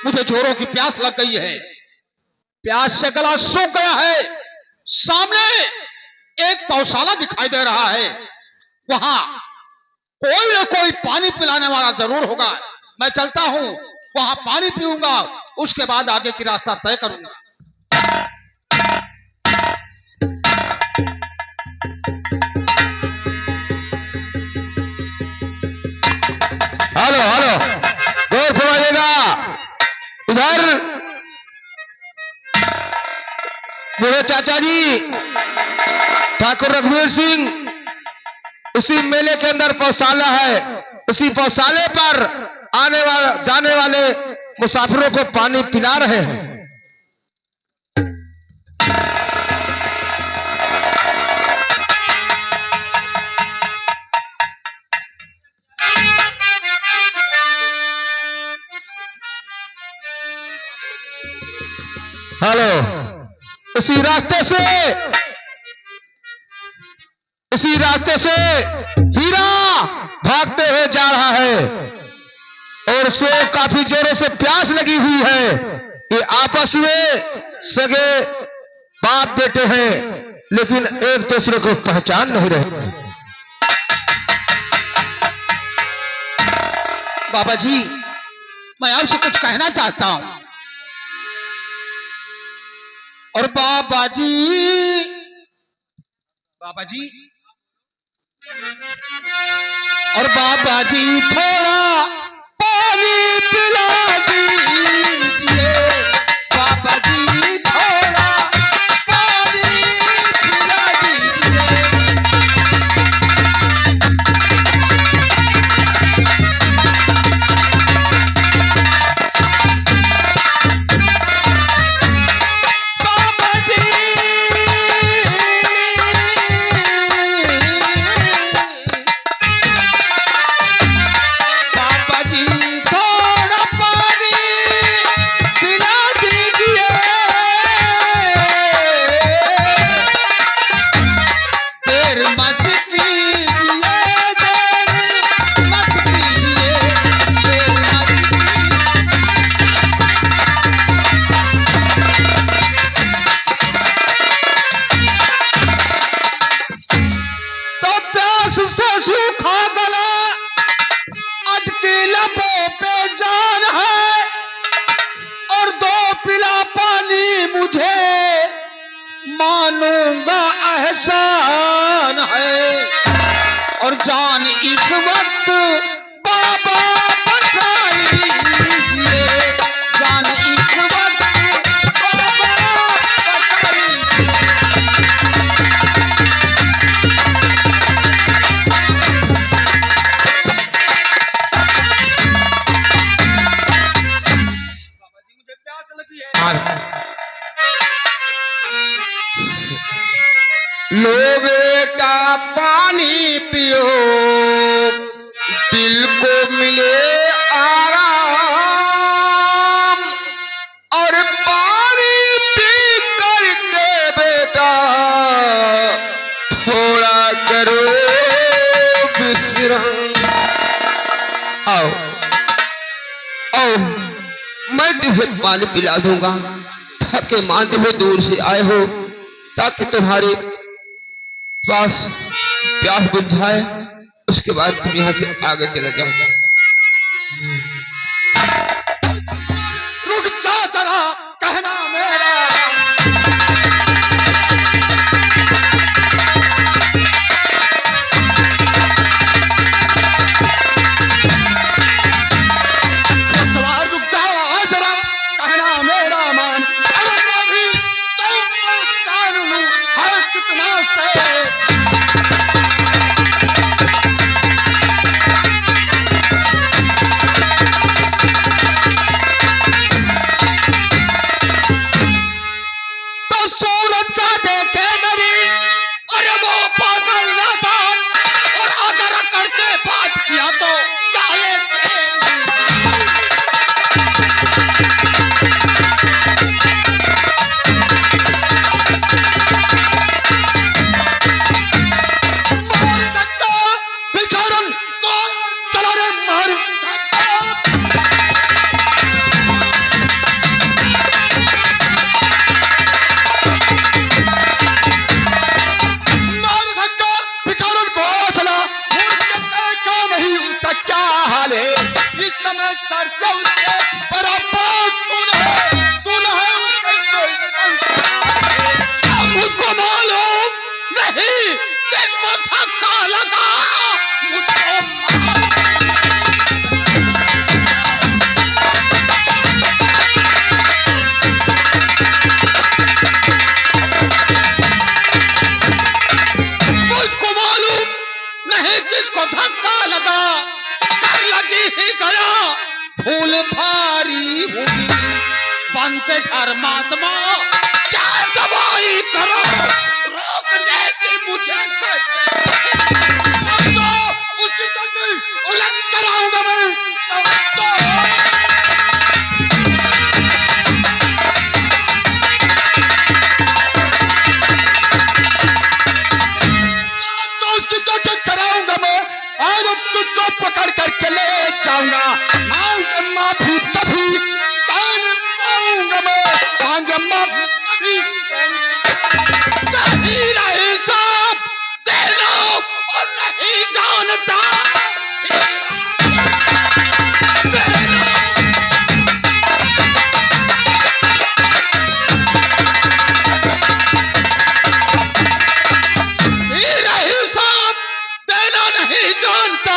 मुझे जोरों की प्यास लग गई है। प्यास से गला सूख गया है। सामने एक पौशाला दिखाई दे रहा है, वहां कोई न कोई पानी पिलाने वाला जरूर होगा। मैं चलता हूं, वहां पानी पीऊंगा, उसके बाद आगे की रास्ता तय करूंगा। हेलो हेलो, गौर फरमाइएगा। इधर मेरे चाचा जी ठाकुर रघुवीर सिंह, उसी मेले के अंदर पौशाला है। उसी पौशाले पर आने वाले जाने वाले मुसाफिरों को पानी पिला रहे हैं। हेलो, उसी रास्ते से हीरा भागते हुए जा रहा है और उसे काफी जोरों से प्यास लगी हुई है। ये आपस में सगे बाप बेटे हैं, लेकिन एक दूसरे को पहचान नहीं रहे। बाबा जी, मैं आपसे कुछ कहना चाहता हूं। और बाबा जी और बाबा जी थोड़ा पानी पिला दीजिए। बाबा जी थोड़ा पानी पिला दीजिए। बाबा जी, बाबा जी थोड़ा पानी पिला दीजिए। देर मत कीजिए, देर मत कीजिए, देर मत तो प्यास से सूखा गला, अटकी लबों पे जान है, और दो पिला पानी मुझे, मानूंगा एहसान है। और जान इस वक्त बाबा बचाई लीजिए। जान इस वक्त बाबा बचाई लीजिए। मुझे प्यास लगी है। लो बेटा पानी पियो, दिल को मिले आराम। और पानी पी करके बेटा थोड़ा करो विश्राम। आओ आओ, मैं तुम्हें पानी पिला दूंगा। थके मांदे हो, दूर से आए हो, ताकि तुम्हारे पास प्यास बुझ जाए, उसके बाद तुम यहाँ से आगे चले जाओ। रुक जा जरा, कहना मेरा। सवार रुक जाओ जरा, कहना मेरा मान। अरे मैं भी तुमको जान लूं है कितना से। तो सूरत का देखे मेरी, अरे वो पागल ना था, और अगर करके बात किया तो साले प्यार से उसके बराबर सुन है उसके कोई संसार। मुझको मालूम नहीं किसको धक्का लगा, मुझको मालूम नहीं किसको धक्का लगा, कर लगी ही गया भूल भारी होगी, बनते घर महात्मा चाहे दवाई करो, रोकने की मुझे उसी चलते उलट कराऊंगा मैं तो उसकी चोटें कराऊंगा मैं, और तुझको पकड़ करके ले जाऊंगा, माफी तभी जान पाऊंगा मैं, मांगे माफी तभी नहीं रही सब देना और नहीं जानता नहीं जानता,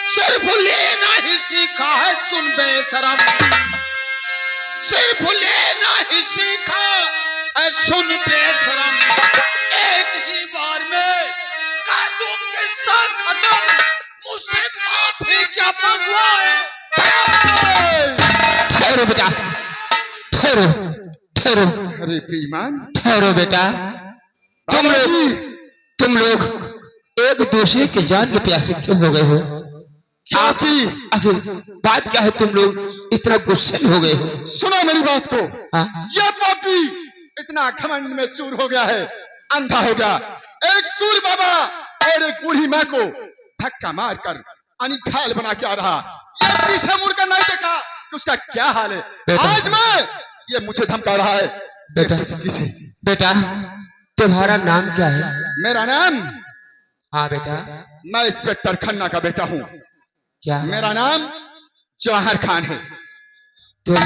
सिर्फ लेना ही सीखा है सुन बेशरम, सिर्फ लेना ही सीखा है सुन बेशरम, एक ही बार में कर दूं किस्सा खत्म, मुझसे माफी क्या मंगवाए। ठहरो बेटा, ठहरो ठहरो। अरे बेईमान, ठहरो बेटा, तुम लोग एक दूसरे के जान के प्यासे क्यों हो गए हो? आखिर बात क्या है, तुम लोग इतना गुस्से में हो गए हो? सुनो मेरी बात को। हाँ? ये पापी इतना घमंड में चूर हो गया है, अंधा हो गया, एक सूर बाबा और एक बूढ़ी माँ को धक्का मारकर अनिघाल बना के आ रहा, ये पीछे मुड़कर नहीं देखा कि उसका क्या हाल है। आज मैं ये मुझे धमका रहा है। बेटा किसे? बेटा तुम्हारा नाम क्या है? मेरा नाम? हाँ बेटा, मैं इंस्पेक्टर खन्ना का बेटा हूँ। क्या? मेरा नाम जवाहर खान है। तुम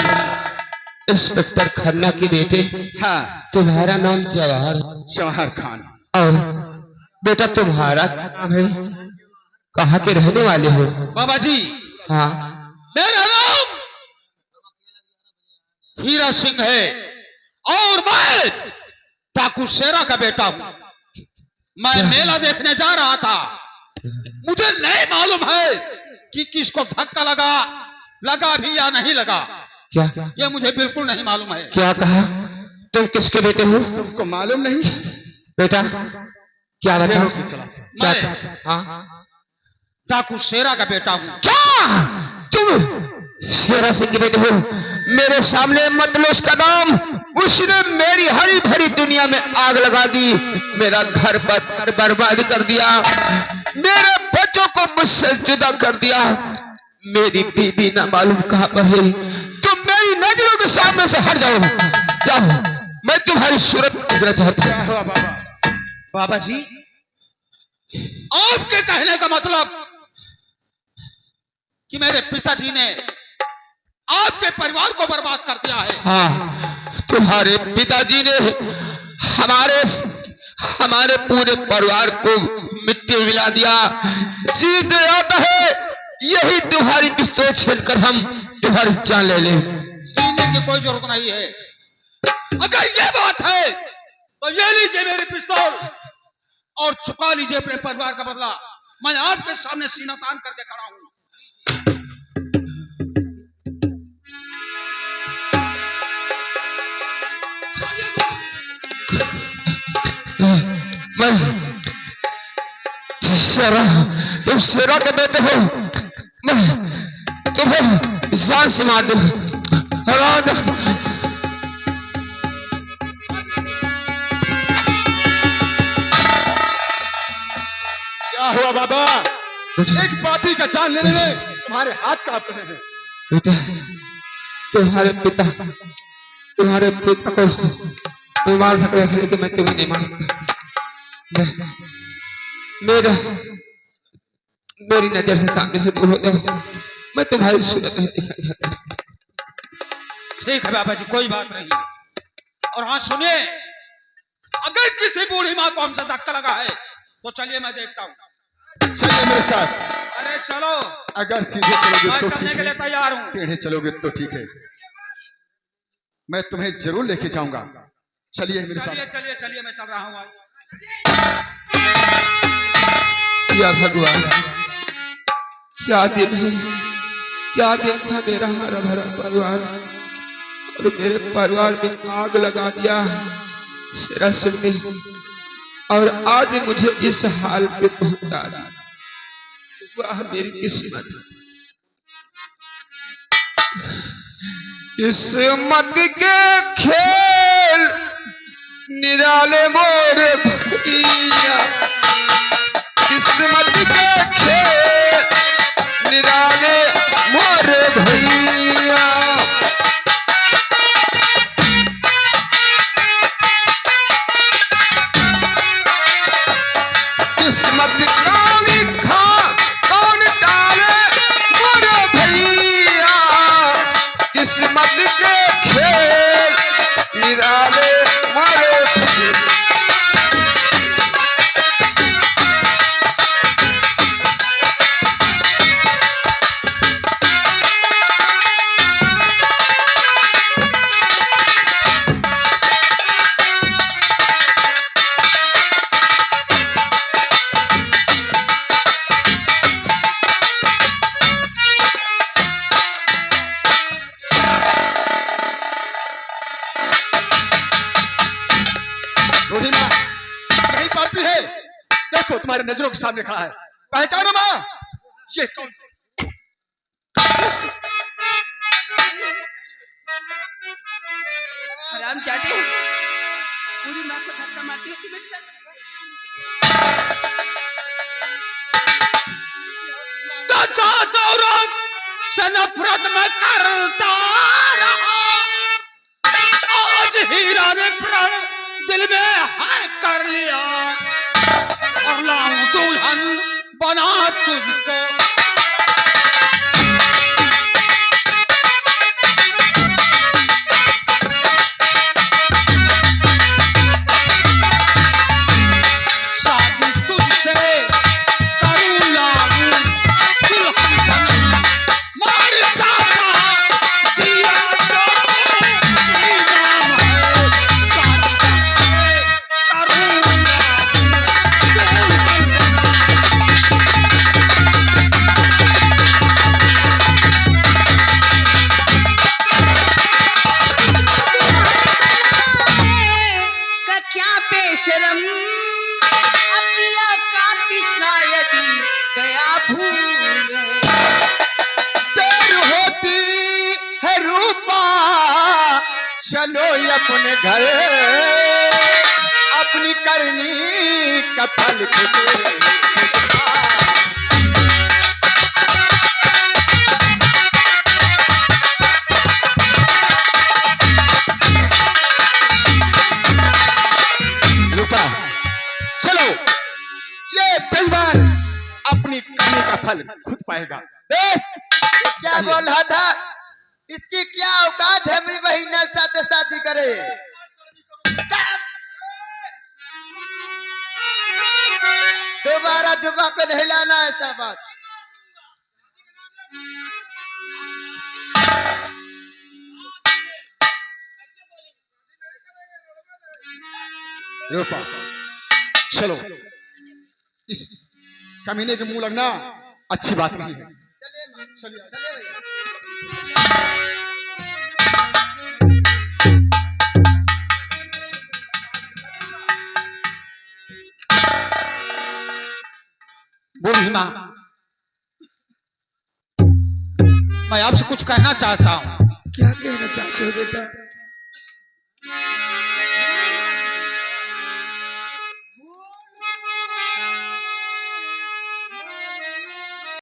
इंस्पेक्टर खन्ना के बेटे? हाँ। तुम्हारा नाम जवाहर खान। और बेटा तुम्हारा क्या नाम है? कहाँ के रहने वाले हो? बाबा जी, हाँ, मेरा नाम हीरा सिंह है और मैं डाकू शेरा का बेटा हूँ। मैं मेला देखने जा रहा था, मुझे नहीं मालूम है कि किसको धक्का लगा भी या नहीं लगा। क्या? ये मुझे बिल्कुल नहीं मालूम है। क्या कहा? तुम किसके बेटे हो? तुमको मालूम नहीं? बेटा क्या बता? मैं हाँ? डाकू शेरा का बेटा हूँ। क्या तुम शेरा सिंह के बेटे हो? मेरे सामने मत लो उसका नाम, उसने मेरी हरी भरी दुनिया में आग लगा दी, मेरा घर पर बर्बाद कर दिया, मेरे बच्चों को मुझसे जुदा कर दिया, मेरी बीबी ना मालूम कहाँ पर है। तुम मेरी नजरों के सामने से हट जाओ, जाओ, मैं तुम्हारी सूरत देखना चाहता हूँ। क्या हुआ बाबा? बाबा जी, आपके कहने का मतलब कि मेरे पिताजी ने आपके परिवार को बर्बाद कर दिया है? हाँ, तुम्हारे पिताजी ने हमारे पूरे परिवार को मिट्टी में मिला दिया। सीधे आता है यही तुम्हारी पिस्तौल छीनकर हम तुम्हारी जान ले लें। सीने की कोई जरूरत नहीं है। अगर ये बात है तो ये लीजिए मेरी पिस्तौल और चुका लीजिए अपने परिवार का बदला। मैं आपके सामने सीना तान करके खड़ा हूं। मैं शेरा, तुम शेरा के बेटे हो, मैं तुम्हें जान से मार दूं। क्या हुआ बाबा? एक पापी का जान लेने में तुम्हारे हाथ कांप रहे हैं। बेटा तुम्हारे पिता को मैं मार सकता है लेकिन मैं तुम्हें नहीं मारूंगा। मेरी नजर से सामने से दूर होते हो। मैं तुम्हारी सूरत नहीं दिखाई जाता। ठीक है बाबा जी, कोई बात नहीं। और हाँ सुनिए, अगर किसी बूढ़ी माँ को हमसे धक्का लगा है तो चलिए मैं देखता हूँ। चलिए मेरे साथ। अरे चलो, अगर सीधे चलोगे मैं तो चलने ठीक के लिए है, तैयार हूँ। टेढ़े चलोगे तो ठीक है, मैं तुम्हें जरूर लेके जाऊंगा। चलिए मेरे चलिए साथ। चलिए चलिए, मैं चल रहा हूँ। या भगवान, क्या दिन है, क्या दिन था मेरा हरा भरा परिवार, और मेरे परिवार में आग लगा दिया शेरा सिंह ने, और आज मुझे इस हाल पे पहुंचा दिया। वाह मेरी किस्मत, किस्मत के खेल निराले मोर भैया, किस्मत के खेल निराले मोर भैया। किस्मत का लिखा कौन डाले मोर भैया, किस्मत के खेल निराले मोर भैया। रोधी माँ, यही पापी है, देखो तुम्हारे नजरों के सामने खड़ा है, पहचानो माँ, ये कौन? हरामजादे, पूरी माँ को धक्का मारती है तुम्हें सर। दौरत से नफरत में करता रहा, आज हीरा ने प्रण दिल में हर कर लिया, और लाऊं दुल्हन बना तुझको। शादी तुझसे करूं लाऊं दुल्हन बना, मर जाता दिया तो तेरी नाम है। शादी तुझसे करूं लाऊं दुल्हन बना। का क्या बेशरम, अपनी औकात शायद गया भूल। देर होती है रूपा, चलो अपने घर, अपनी करनी का फल खुद। रूपा चलो, ये बेईमान अपनी करनी का फल खुद पाएगा। क्या बोल रहा था, इसकी क्या औकात है मेरी बहन के साथ शादी करे? दोबारा जुबा पे नहीं लाना ऐसा बात। रूपा चलो, इस कमीने के मुंह लगना अच्छी बात नहीं है। चलिए बूढ़ी माँ, मैं आपसे कुछ कहना चाहता हूँ। क्या कहना चाहते हो बेटा?